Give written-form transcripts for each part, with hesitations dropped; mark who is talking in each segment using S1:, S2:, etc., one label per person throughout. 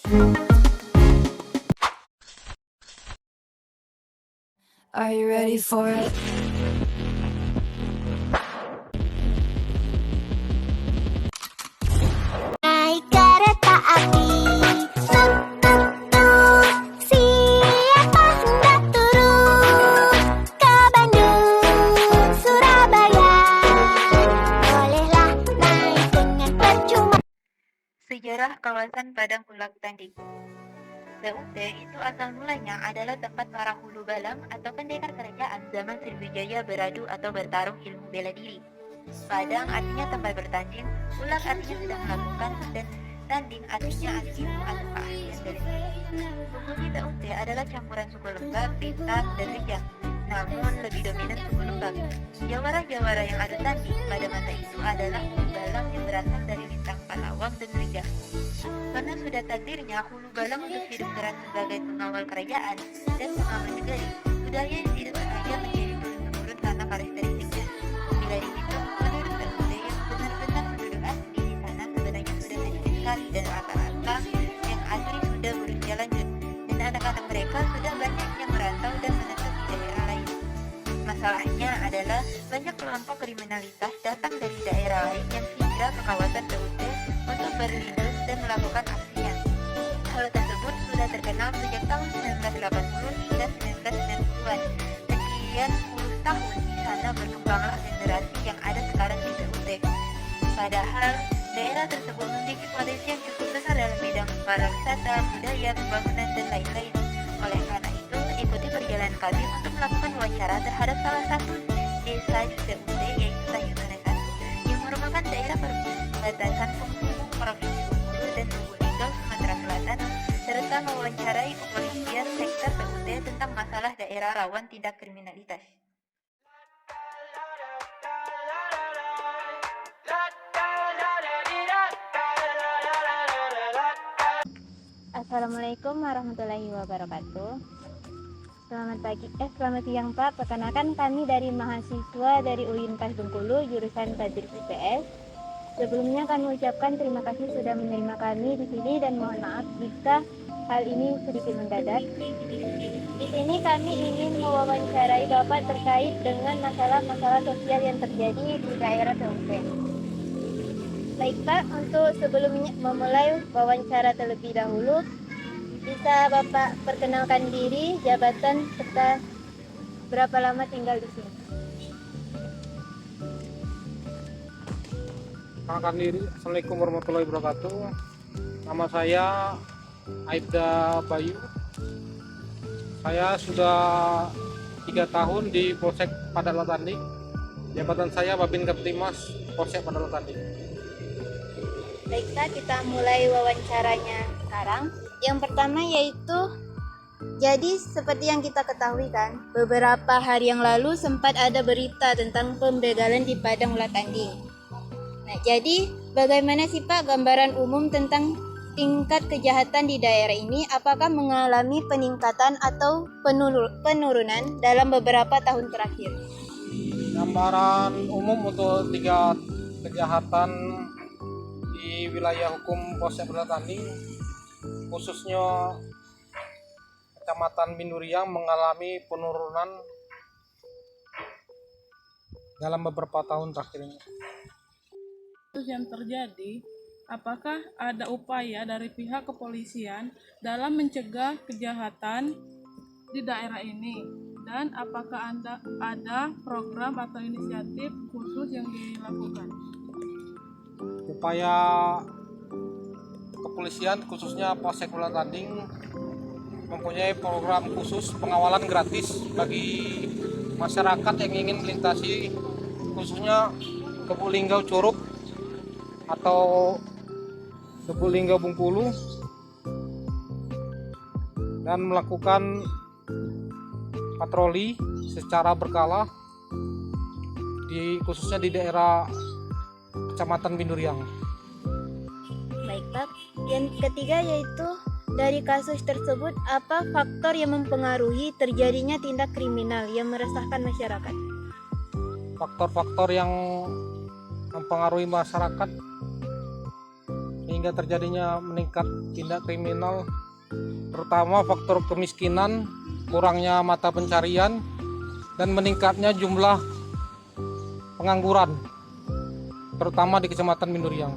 S1: Are you ready for it?
S2: Naik kereta api, tuk tuk tuk. Siapa hendak turun ke Bandung, Surabaya? Bolehlah naik dengan percuma.
S3: Sejarah kawasan Padang Ulak Tanding. PUT itu asal mulanya adalah tempat para hulu balang atau pendekar kerajaan zaman Sriwijaya beradu atau bertarung ilmu bela diri. Padang artinya tempat bertanding, ulak artinya sedang melakukan, dan tanding artinya ilmu atau keahlian bela diri. Penghuni PUT adalah campuran suku Lembag, Bintang, dan Rejang, namun lebih dominan suku Lembag. Jawara-jawara yang ada tanding pada masa itu adalah hulu balang yang berasal dari Bintang, Palawang, dan Rejang. Karena sudah takdirnya hulu balang untuk hidup keras sebagai pengawal kerajaan dan pengaman negeri, budaya yang tidak sengaja menjadi turun-temurun karena karakteristiknya. Bila dihitung, menurut PUT yang benar-benar penduduk asli di sana sebenarnya sudah sedikit sekali, dan rata-rata yang asli sudah berusia lanjut, dan anak-anak mereka sudah banyak yang merantau dan menetap di daerah lain. Masalahnya adalah banyak kelompok kriminalitas datang dari daerah lain yang singgah ke kawasan PUT untuk berlindung dan melakukan aksinya. Hal tersebut sudah terkenal sejak tahun 1980 hingga 1990-an. Sekian puluh tahun di sana berkembanglah generasi yang ada sekarang di PUT. Padahal daerah tersebut memiliki potensi yang cukup besar dalam bidang pariwisata, budaya, pembangunan, dan lain-lain. Oleh karena itu, ikuti perjalanan kami untuk melakukan wawancara terhadap salah satu desa di PUT, yaitu Tanjung Satu, yang merupakan daerah perbatasan penghubung Provinsi Bengkulu dan Lubuk Linggau, Sumatera Selatan, serta mewawancarai kepolisian sektor PUT tentang masalah daerah rawan tindak kriminalitas.
S4: Assalamualaikum warahmatullahi wabarakatuh. Selamat siang Pak. Perkenalkan kami dari mahasiswa dari UIN PAS Bengkulu jurusan Tadris IPS. Sebelumnya kami ucapkan terima kasih sudah menerima kami di sini dan mohon maaf jika hal ini sedikit mendadak. Di sini kami ingin mewawancarai Bapak terkait dengan masalah-masalah sosial yang terjadi di daerah PUT. Baik Pak, untuk sebelumnya memulai wawancara terlebih dahulu, bisa Bapak perkenalkan diri, jabatan, serta berapa lama tinggal di sini?
S5: Perkenalkan diri, Assalamualaikum warahmatullahi wabarakatuh. Nama saya Aibda Bayu. Saya sudah 3 tahun di Polsek Padang Tanding. Jabatan saya Babin Kaptimas Polsek Padang Tanding.
S4: Baik Pak, kita mulai wawancaranya sekarang. Yang pertama yaitu, jadi seperti yang kita ketahui kan, beberapa hari yang lalu sempat ada berita tentang pembegalan di Padang Ulak Tanding. Nah, jadi bagaimana sih Pak gambaran umum tentang tingkat kejahatan di daerah ini? Apakah mengalami peningkatan atau penurunan dalam beberapa tahun terakhir?
S5: Gambaran umum untuk 3 kejahatan di wilayah hukum Polsek Padang Tanding, khususnya Kecamatan Binduriang, mengalami penurunan dalam beberapa tahun terakhir ini.
S6: Yang terjadi, apakah ada upaya dari pihak kepolisian dalam mencegah kejahatan di daerah ini, dan apakah ada program atau inisiatif khusus yang dilakukan?
S5: Upaya kepolisian khususnya Polsek Padang Tanding mempunyai program khusus pengawalan gratis bagi masyarakat yang ingin melintasi khususnya Lubuk Linggau Curug atau Lubuk Linggau Bengkulu, dan melakukan patroli secara berkala khususnya di daerah Kecamatan Binduriang.
S4: Baik Pak, yang ketiga yaitu dari kasus tersebut apa faktor yang mempengaruhi terjadinya tindak kriminal yang meresahkan masyarakat?
S5: Faktor-faktor yang mempengaruhi masyarakat hingga terjadinya meningkat tindak kriminal, terutama faktor kemiskinan, kurangnya mata pencarian, dan meningkatnya jumlah pengangguran, terutama di Kecamatan Binduriang.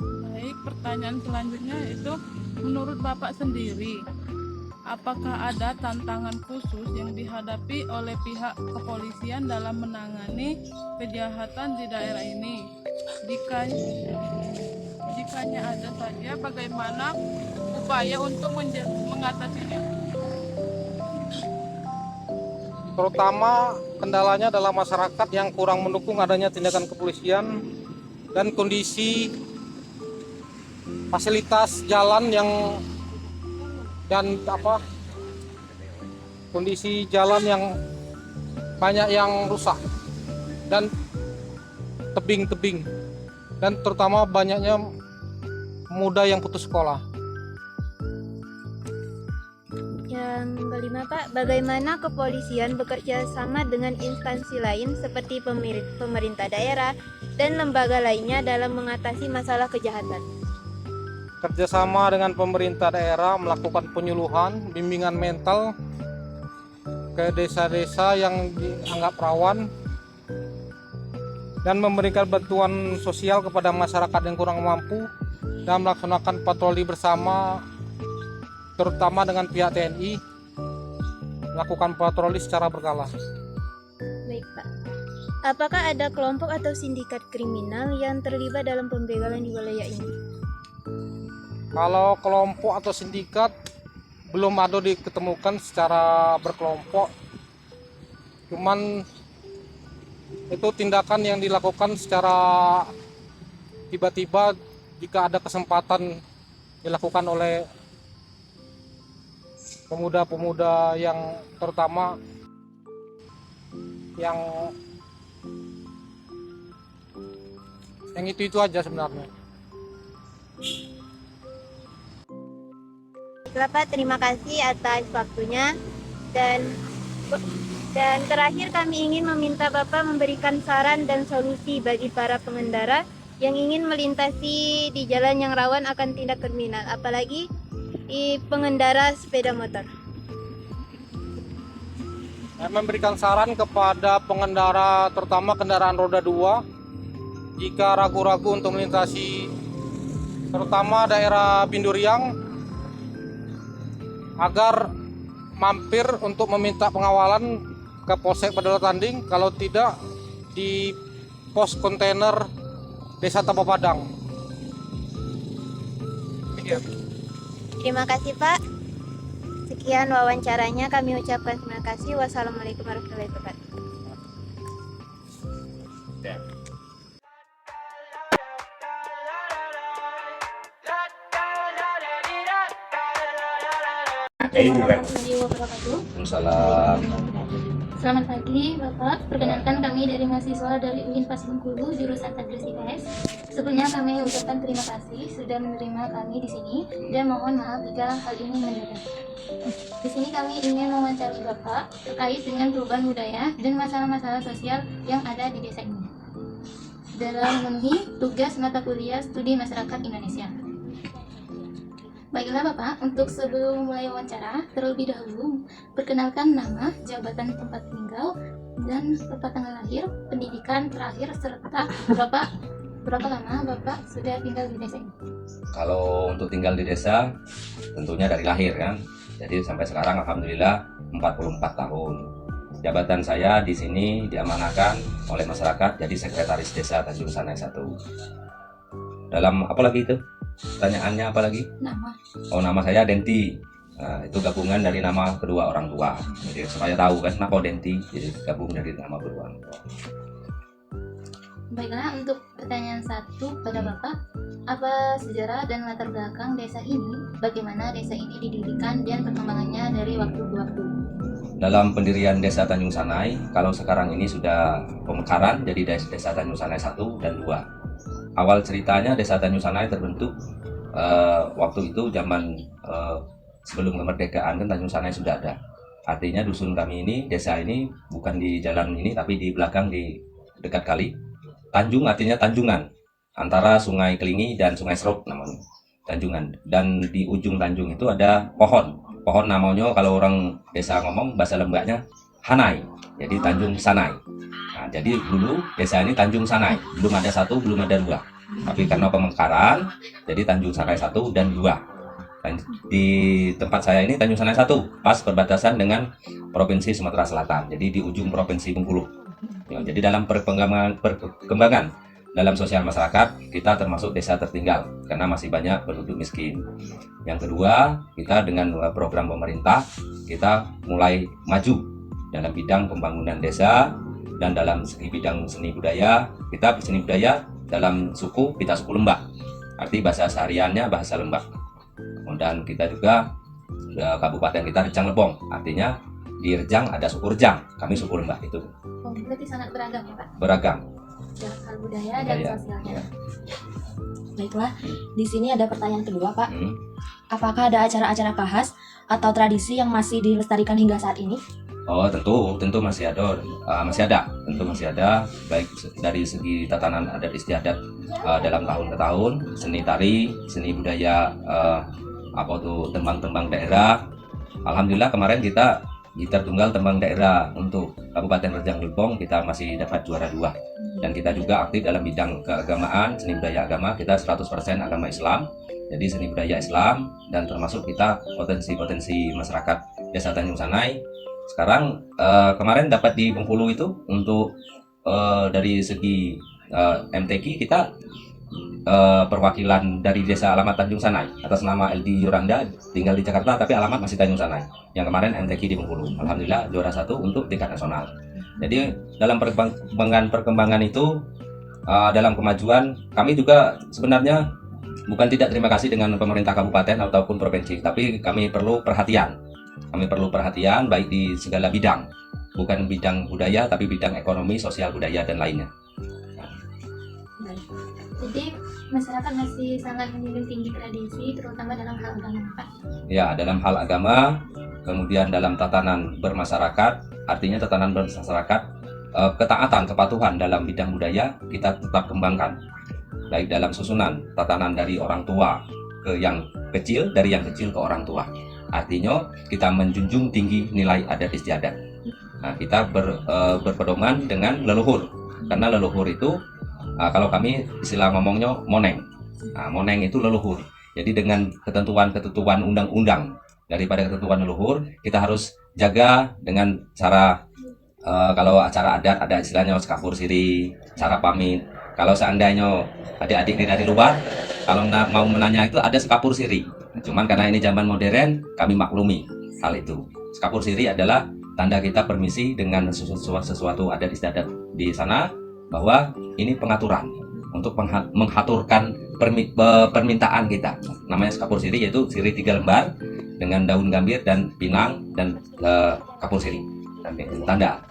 S6: Baik, pertanyaan selanjutnya itu menurut Bapak sendiri, apakah ada tantangan khusus yang dihadapi oleh pihak kepolisian dalam menangani kejahatan di daerah ini? Jikanya ada saja, bagaimana upaya untuk mengatasinya?
S5: Terutama kendalanya adalah masyarakat yang kurang mendukung adanya tindakan kepolisian dan kondisi fasilitas jalan kondisi jalan yang banyak yang rusak dan tebing-tebing, dan terutama banyaknya pemuda yang putus sekolah.
S4: Yang kelima Pak, bagaimana kepolisian bekerja sama dengan instansi lain seperti pemerintah daerah dan lembaga lainnya dalam mengatasi masalah kejahatan?
S5: Kerjasama dengan pemerintah daerah melakukan penyuluhan, bimbingan mental ke desa-desa yang dianggap rawan, dan memberikan bantuan sosial kepada masyarakat yang kurang mampu, dan melaksanakan patroli bersama, terutama dengan pihak TNI, melakukan patroli secara berkala.
S4: Baik Pak, apakah ada kelompok atau sindikat kriminal yang terlibat dalam pembegalan di wilayah ini?
S5: Kalau kelompok atau sindikat belum ada diketemukan secara berkelompok, cuman itu tindakan yang dilakukan secara tiba-tiba jika ada kesempatan dilakukan oleh pemuda-pemuda yang terutama yang itu aja sebenarnya.
S4: Baiklah Pak, terima kasih atas waktunya, dan terakhir kami ingin meminta Bapak memberikan saran dan solusi bagi para pengendara yang ingin melintasi di jalan yang rawan akan tindak kriminal, apalagi di pengendara sepeda motor.
S5: Saya memberikan saran kepada pengendara, terutama kendaraan roda 2, jika ragu-ragu untuk melintasi terutama daerah Binduriang, agar mampir untuk meminta pengawalan ke Polsek Padala Tanding, kalau tidak di pos kontainer Desa Tabapadang.
S4: Terima kasih Pak. Sekian wawancaranya, kami ucapkan terima kasih. Wassalamualaikum warahmatullahi wabarakatuh.
S1: Warahmatullahi wabarakatuh.
S7: Waalaikumsalam.
S1: Selamat pagi Bapak, perkenalkan kami dari mahasiswa dari UIN Pas Bengkulu jurusan Tadris IPS. Sebelumnya kami ucapkan terima kasih sudah menerima kami di sini dan mohon maaf jika hal ini mendadak. Di sini kami ingin mewawancarai Bapak terkait dengan perubahan budaya dan masalah-masalah sosial yang ada di desa ini dalam memenuhi tugas mata kuliah Studi Masyarakat Indonesia. Baiklah Bapak, untuk sebelum mulai wawancara, terlebih dahulu perkenalkan nama, jabatan tempat tinggal, dan tempat tanggal lahir, pendidikan terakhir, serta berapa lama Bapak sudah tinggal di desa ini.
S7: Kalau untuk tinggal di desa, tentunya dari lahir kan. Jadi sampai sekarang alhamdulillah 44 tahun. Jabatan saya di sini diamanahkan oleh masyarakat jadi sekretaris desa Tanjung Sanai 1. Dalam apa lagi itu? Pertanyaannya apa lagi?
S1: Nama.
S7: Oh, nama saya Denti. Nah, itu gabungan dari nama kedua orang tua. Jadi supaya tahu kan kenapa Denti, jadi gabung dari nama kedua orang tua.
S1: Baiklah, untuk pertanyaan 1 pada Bapak, apa sejarah dan latar belakang desa ini? Bagaimana desa ini didirikan dan perkembangannya dari waktu ke waktu?
S7: Dalam pendirian Desa Tanjung Sanai, kalau sekarang ini sudah pemekaran jadi Desa Tanjung Sanai 1 dan 2. Awal ceritanya Desa Tanjung Sanai terbentuk waktu itu zaman sebelum kemerdekaan kan Tanjung Sanai sudah ada. Artinya dusun kami ini, desa ini bukan di jalan ini tapi di belakang di dekat kali. Tanjung artinya tanjungan. antara Sungai Kelingi dan Sungai Seruk namanya, Tanjungan. Dan di ujung tanjung itu ada pohon. Pohon namanya kalau orang desa ngomong bahasa Lembaknya Hanai. Jadi Tanjung Sanai. Nah, jadi dulu desa ini Tanjung Sanai. Belum ada satu, belum ada dua. Tapi karena pemekaran, jadi Tanjung Sanai 1 dan 2. Dan di tempat saya ini Tanjung Sanai 1, pas perbatasan dengan Provinsi Sumatera Selatan. Jadi di ujung Provinsi Bengkulu. Ya, jadi dalam perkembangan dalam sosial masyarakat, kita termasuk desa tertinggal karena masih banyak penduduk miskin. Yang kedua, kita dengan program pemerintah, kita mulai maju dalam bidang pembangunan desa dan dalam segi bidang seni budaya. Kita seni budaya dalam suku, kita suku Lembak. Arti bahasa sehariannya bahasa Lembak. Dan kita juga kabupaten kita Rejang Lebong. Artinya di Rejang ada suku Rejang, kami suku Lembak itu.
S1: Oh, berarti sangat beragam ya Pak?
S7: Beragam.
S1: Dalam hal budaya dan
S7: Budaya,
S1: sosialnya.
S7: ya.
S8: Baiklah, di sini ada pertanyaan kedua, Pak.
S7: Hmm.
S8: Apakah ada acara-acara khas atau tradisi yang masih dilestarikan hingga saat ini?
S7: Oh tentu masih ada, tentu masih ada, baik dari segi tatanan adat istiadat dalam tahun ke tahun, seni tari, seni budaya, tembang-tembang daerah. Alhamdulillah kemarin kita gitar tunggal tembang daerah untuk Kabupaten Rejang Lebong kita masih dapat juara 2. Dan kita juga aktif dalam bidang keagamaan, seni budaya agama, kita 100% agama Islam. Jadi seni budaya Islam dan termasuk kita potensi masyarakat Desa Tanjung Sanai. Sekarang kemarin dapat di Bengkulu itu untuk dari segi MTQ kita perwakilan dari Desa Alamat Tanjung Sanai atas nama LD Yuranda, tinggal di Jakarta tapi alamat masih Tanjung Sanai. Yang kemarin MTQ di Bengkulu, alhamdulillah juara 1 untuk tingkat nasional. Jadi dalam perkembangan itu dalam kemajuan kami juga sebenarnya bukan tidak terima kasih dengan pemerintah kabupaten ataupun provinsi, tapi kami perlu perhatian. Kami perlu perhatian baik di segala bidang, bukan bidang budaya tapi bidang ekonomi, sosial, budaya dan lainnya.
S1: Jadi masyarakat masih sangat menjunjung tinggi tradisi, terutama dalam hal agama, Pak.
S7: Ya, dalam hal agama, kemudian dalam tatanan bermasyarakat, artinya tatanan bermasyarakat, ketaatan, kepatuhan dalam bidang budaya kita tetap kembangkan. Baik dalam susunan tatanan dari orang tua ke yang kecil, dari yang kecil ke orang tua. Artinya kita menjunjung tinggi nilai adat istiadat. Nah, kita berpedoman dengan leluhur. Karena leluhur itu kalau kami istilah ngomongnya moneng. Nah, moneng itu leluhur. Jadi dengan ketentuan undang-undang daripada ketentuan leluhur, kita harus jaga dengan cara kalau acara adat ada istilahnya skapur siri, cara pamit. Kalau seandainya adik-adik dari luar, kalau mau menanya itu ada skapur siri. Cuman karena ini zaman modern, kami maklumi hal itu. Skapur siri adalah tanda kita permisi dengan sesuatu adat istiadat di sana, bahwa ini pengaturan untuk menghaturkan permintaan kita. Namanya skapur siri, yaitu siri 3 lembar dengan daun gambir dan pinang dan kapur siri.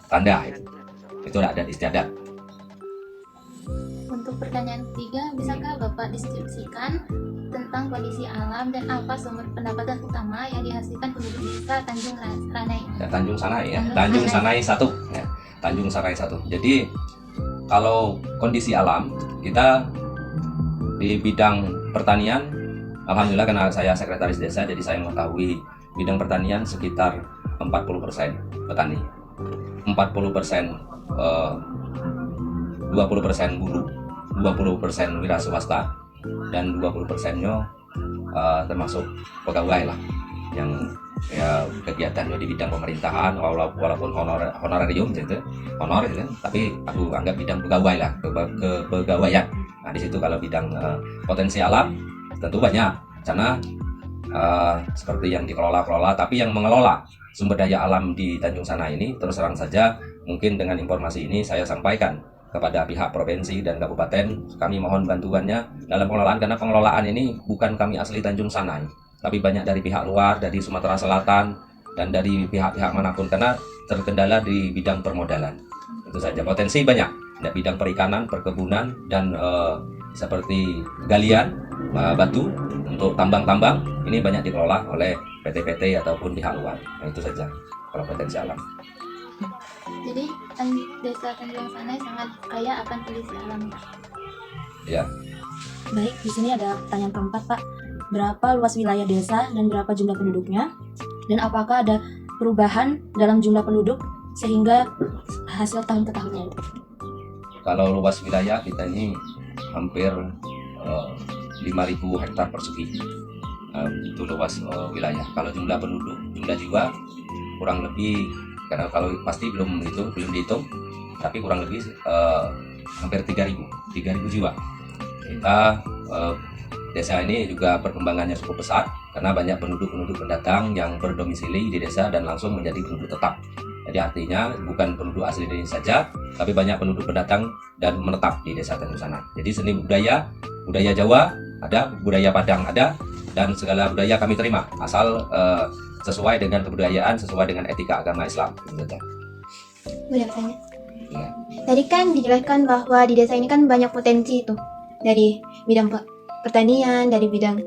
S7: Tanda itu adat istiadat.
S1: Untuk pertanyaan ketiga, bisakah Bapak deskripsikan tentang kondisi alam dan apa sumber pendapatan utama yang dihasilkan penduduk desa Tanjung Sanai?
S7: Ya, Tanjung Sanai ya, Tanjung Sanai 1 ya, Tanjung Sanai 1. Jadi kalau kondisi alam kita di bidang pertanian, alhamdulillah karena saya sekretaris desa, jadi saya mengetahui bidang pertanian sekitar 40% petani, 40% 20% buruh, 20% wira swasta, dan 20%-nya termasuk pegawai lah yang ya kegiatannya di bidang pemerintahan walaupun honorarium gitu, honor gitu, tapi aku anggap bidang pegawai lah, kepegawaian. Nah di situ kalau bidang potensi alam tentu banyak, karena seperti yang dikelola, tapi yang mengelola sumber daya alam di Tanjung Sanai ini terus terang saja mungkin dengan informasi ini saya sampaikan kepada pihak provinsi dan kabupaten, kami mohon bantuannya dalam pengelolaan, karena pengelolaan ini bukan kami asli Tanjung Sanai, tapi banyak dari pihak luar, dari Sumatera Selatan dan dari pihak-pihak manapun, karena terkendala di bidang permodalan. Itu saja, potensi banyak, ada bidang perikanan, perkebunan, dan seperti galian batu untuk tambang-tambang, ini banyak dikelola oleh PT-PT ataupun pihak luar. Nah, itu saja kalau potensi alam.
S1: Jadi desa Tanjung Sanai sangat kaya akan kondisi alam.
S7: Ya,
S8: Baik, di sini ada pertanyaan keempat, Pak. Berapa luas wilayah desa dan berapa jumlah penduduknya? Dan apakah ada perubahan dalam jumlah penduduk sehingga hasil tahun ke tahunnya itu?
S7: Kalau luas wilayah kita ini hampir 5.000 hektar persegi. Itu luas wilayah. Kalau jumlah penduduk, jumlah jiwa kurang lebih, karena kalau pasti belum dihitung, tapi kurang lebih hampir 3.000 jiwa. Kita desa ini juga perkembangannya cukup pesat karena banyak penduduk pendatang yang berdomisili di desa dan langsung menjadi penduduk tetap. Jadi artinya bukan penduduk asli ini saja, tapi banyak penduduk pendatang dan menetap di desa Tanjung Sanai. Jadi seni budaya Jawa ada, budaya Padang ada, dan segala budaya kami terima asal sesuai dengan kebudayaan, sesuai dengan etika agama Islam.
S1: Boleh bertanya?
S7: Ya.
S1: Tadi kan dijelaskan bahwa di desa ini kan banyak potensi itu dari bidang pertanian, dari bidang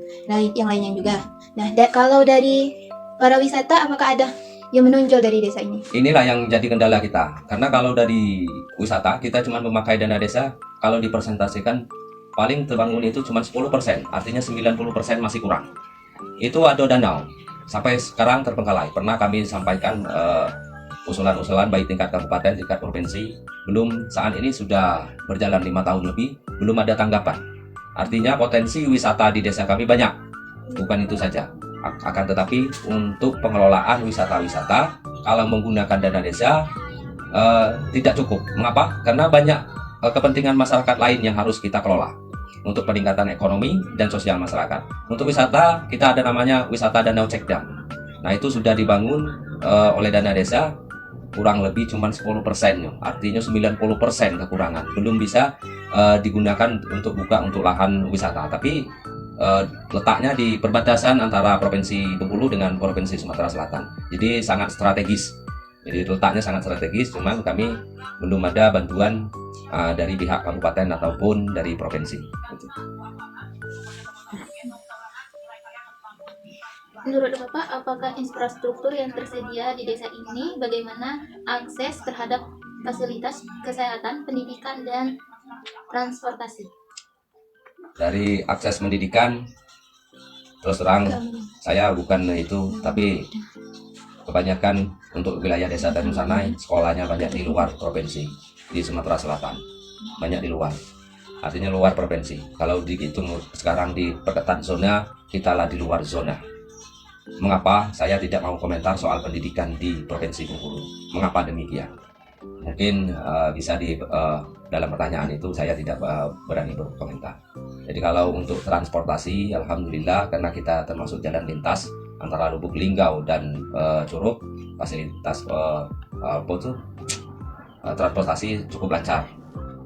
S1: yang lainnya juga. Nah, kalau dari para wisata, apakah ada yang menonjol dari desa ini? Inilah yang jadi kendala kita. Karena kalau dari wisata, kita cuma memakai dana desa, kalau dipresentasikan paling terbangun itu cuma 10%, artinya 90% masih kurang. Itu ada danau. Sampai sekarang terbengkalai. Pernah kami sampaikan usulan-usulan baik tingkat kabupaten, tingkat provinsi. Belum, saat ini sudah berjalan 5 tahun lebih, belum ada tanggapan. Artinya potensi wisata di desa kami banyak. Bukan itu saja. Akan tetapi untuk pengelolaan wisata-wisata, kalau menggunakan dana desa tidak cukup. Mengapa? Karena banyak kepentingan masyarakat lain yang harus kita kelola untuk peningkatan ekonomi dan sosial masyarakat. Untuk wisata, kita ada namanya wisata Danau Cekdam. Nah, itu sudah dibangun oleh dana desa kurang lebih cuma 10%, artinya 90% kekurangan. Belum bisa digunakan untuk buka untuk lahan wisata, tapi letaknya di perbatasan antara Provinsi Bengkulu dengan Provinsi Sumatera Selatan. Jadi sangat strategis. Jadi letaknya sangat strategis, cuman kami belum ada bantuan dari pihak kabupaten ataupun dari provinsi. Menurut Bapak, apakah infrastruktur yang tersedia di desa ini, bagaimana akses terhadap fasilitas kesehatan, pendidikan, dan transportasi?
S7: Dari akses pendidikan, terus terang saya bukan itu, tapi kebanyakan untuk wilayah desa Tanjung Sanai, sekolahnya banyak di luar provinsi, di Sumatera Selatan, banyak di luar. Artinya luar provinsi. Kalau dihitung sekarang di perketat zona, kita lah di luar zona. Mengapa saya tidak mau komentar soal pendidikan di Provinsi Bengkulu? Mengapa demikian? Mungkin bisa di dalam pertanyaan itu saya tidak berani berkomentar. Jadi kalau untuk transportasi, alhamdulillah karena kita termasuk jalan lintas antara Lubuk Linggau dan Curug, fasilitas transportasi cukup lancar.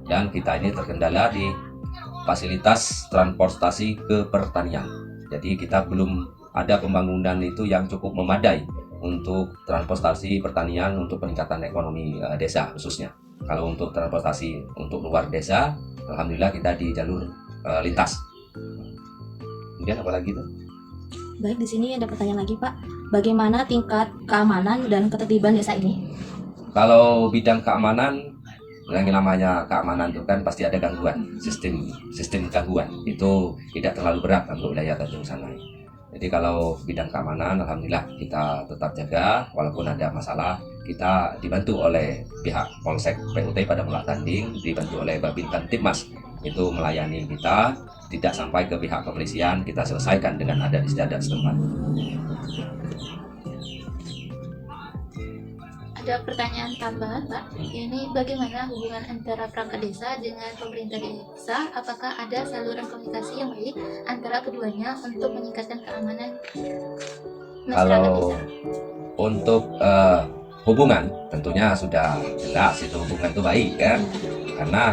S7: Dan kita ini terkendala di fasilitas transportasi ke pertanian. Jadi kita belum ada pembangunan itu yang cukup memadai untuk transportasi pertanian untuk peningkatan ekonomi desa khususnya. Kalau untuk transportasi untuk luar desa, alhamdulillah kita di jalur lintas. Kemudian apa lagi tuh?
S8: Baik, di sini ada pertanyaan lagi, Pak. Bagaimana tingkat keamanan dan ketertiban desa ini?
S7: Kalau bidang keamanan, yang namanya keamanan itu kan pasti ada gangguan, sistem gangguan itu tidak terlalu berat untuk wilayah Tanjung Sanai. Jadi kalau bidang keamanan, alhamdulillah kita tetap jaga, walaupun ada masalah, kita dibantu oleh pihak Polsek PUT pada Mulak Tanding, dibantu oleh Babin Kamtibmas, itu melayani kita, tidak sampai ke pihak kepolisian, kita selesaikan dengan adat istiadat setempat.
S1: Ada pertanyaan tambahan, Pak. Ini bagaimana hubungan antara perangkat desa dengan pemerintah desa? Apakah ada saluran komunikasi yang baik antara keduanya untuk meningkatkan keamanan masyarakat
S7: Kalau
S1: desa?
S7: untuk hubungan, tentunya sudah jelas itu hubungan itu baik kan, karena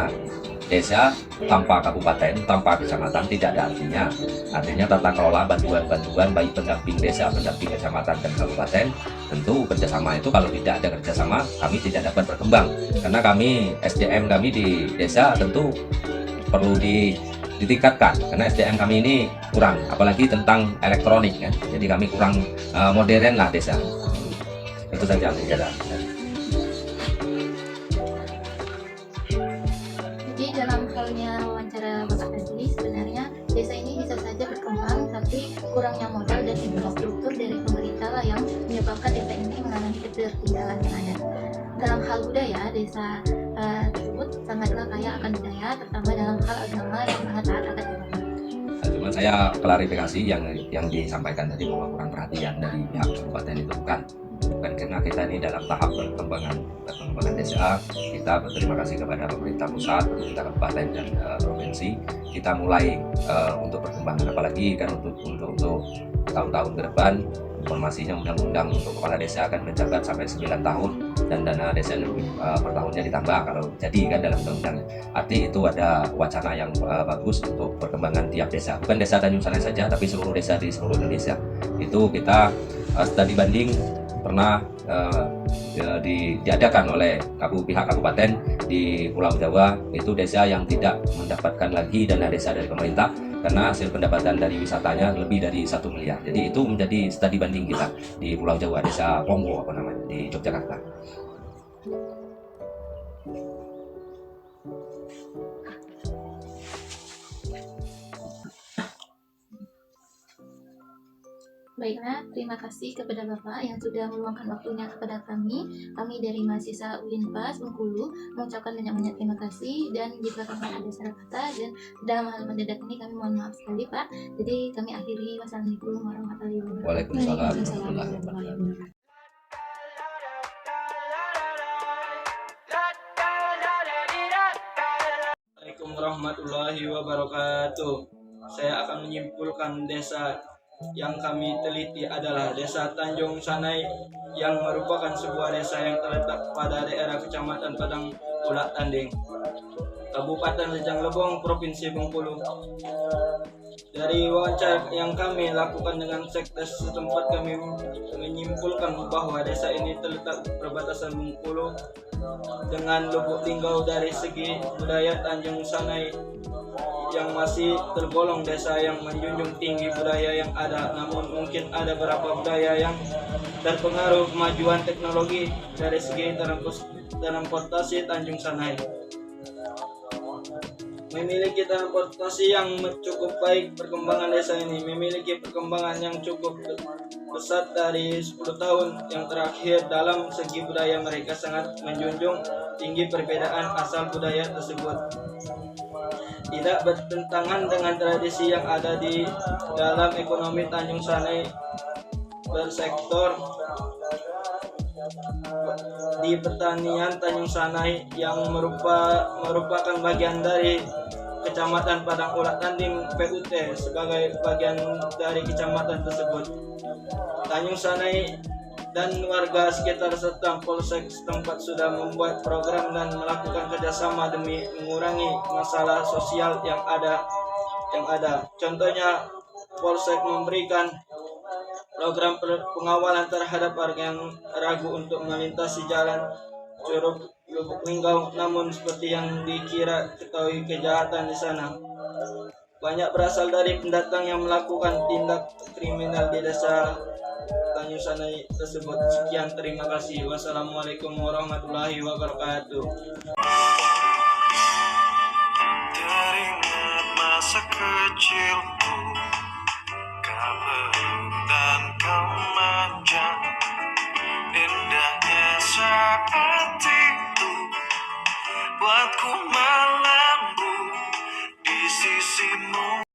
S7: desa tanpa kabupaten, tanpa kecamatan tidak ada artinya. Artinya tata kelola bantuan-bantuan baik pendamping desa, pendamping kecamatan dan kabupaten, tentu kerjasama itu kalau tidak ada kerjasama kami tidak dapat berkembang. Karena kami SDM kami di desa tentu perlu ditingkatkan karena SDM kami ini kurang, apalagi tentang elektronik kan. Jadi kami kurang modern lah desa. Itu saja yang saya.
S1: Jadi dalam halnya wawancara Bapak tadi, sebenarnya kurangnya modal dan infrastruktur dari pemerintah lah yang menyebabkan desa ini mengalami ketertinggalan yang ada. Dalam hal budaya, desa tersebut sangatlah kaya akan budaya, terutama dalam hal agama yang sangat taat akan agama.
S7: Cuma saya klarifikasi yang disampaikan tadi bahwa kurang perhatian dari pihak kabupaten itu bukan karena kita ini dalam tahap perkembangan desa. Kita berterima kasih kepada pemerintah pusat, pemerintah kabupaten dan provinsi. Kita mulai untuk perkembangan, apalagi kan untuk tahun-tahun ke depan. Informasinya undang-undang untuk kepala desa akan menjabat sampai 9 tahun dan dana desa per tahunnya ditambah kalau jadi kan dalam undang-undang. Arti itu ada wacana yang bagus untuk perkembangan tiap desa, bukan desa Tanjung Sanai saja tapi seluruh desa di seluruh Indonesia. Itu kita studi banding pernah diadakan oleh pihak kabupaten di Pulau Jawa. Itu desa yang tidak mendapatkan lagi dana desa dari pemerintah karena hasil pendapatan dari wisatanya lebih dari 1 miliar. Jadi itu menjadi studi banding kita di Pulau Jawa, desa Pongo di Yogyakarta.
S1: Baiklah, terima kasih kepada Bapak yang sudah meluangkan waktunya kepada kami. Kami dari mahasiswa Uinpas Bengkulu mengucapkan banyak-banyak terima kasih, dan jika kami ada salah kata dan dalam hal mendadak ini kami mohon maaf sekali Pak. Jadi kami akhiri, wassalamualaikum warahmatullahi wabarakatuh.
S7: Waalaikumsalam warahmatullahi wabarakatuh.
S9: Assalamualaikum warahmatullahi wabarakatuh. Saya akan menyimpulkan desa yang kami teliti adalah Desa Tanjung Sanai yang merupakan sebuah desa yang terletak pada daerah Kecamatan Padang Ulak Tanding, Kabupaten Rejang Lebong, Provinsi Bengkulu. Dari wawancara yang kami lakukan dengan sekdes setempat, kami menyimpulkan bahwa desa ini terletak perbatasan Bengkulu dengan Lubuk Linggau. Dari segi budaya, Tanjung Sanai yang masih tergolong desa yang menjunjung tinggi budaya yang ada, namun mungkin ada beberapa budaya yang terpengaruh kemajuan teknologi. Dari segi transportasi, Tanjung Sanai memiliki transportasi yang cukup baik. Perkembangan desa ini memiliki perkembangan yang cukup pesat dari 10 tahun yang terakhir. Dalam segi budaya, mereka sangat menjunjung tinggi perbedaan asal budaya tersebut, tidak bertentangan dengan tradisi yang ada di dalam ekonomi. Tanjung Sanai bersektor di pertanian. Tanjung Sanai yang merupakan bagian dari Kecamatan Padang Ulak Tanding PUT sebagai bagian dari kecamatan tersebut. Tanjung Sanai dan warga sekitar serta Polsek setempat sudah membuat program dan melakukan kerjasama demi mengurangi masalah sosial yang ada. Contohnya, Polsek memberikan program pengawalan terhadap warga yang ragu untuk melintasi jalan Curug Lubuk Linggau. Namun seperti yang ketahui, kejahatan di sana banyak berasal dari pendatang yang melakukan tindak kriminal di desa Tanjung Sanai tersebut. Sekian, terima kasih. Wassalamualaikum warahmatullahi wabarakatuh.
S10: Teringat masa kecilku, kau peluk dan kau manja, indahnya saat itu buatku melambung di sisimu.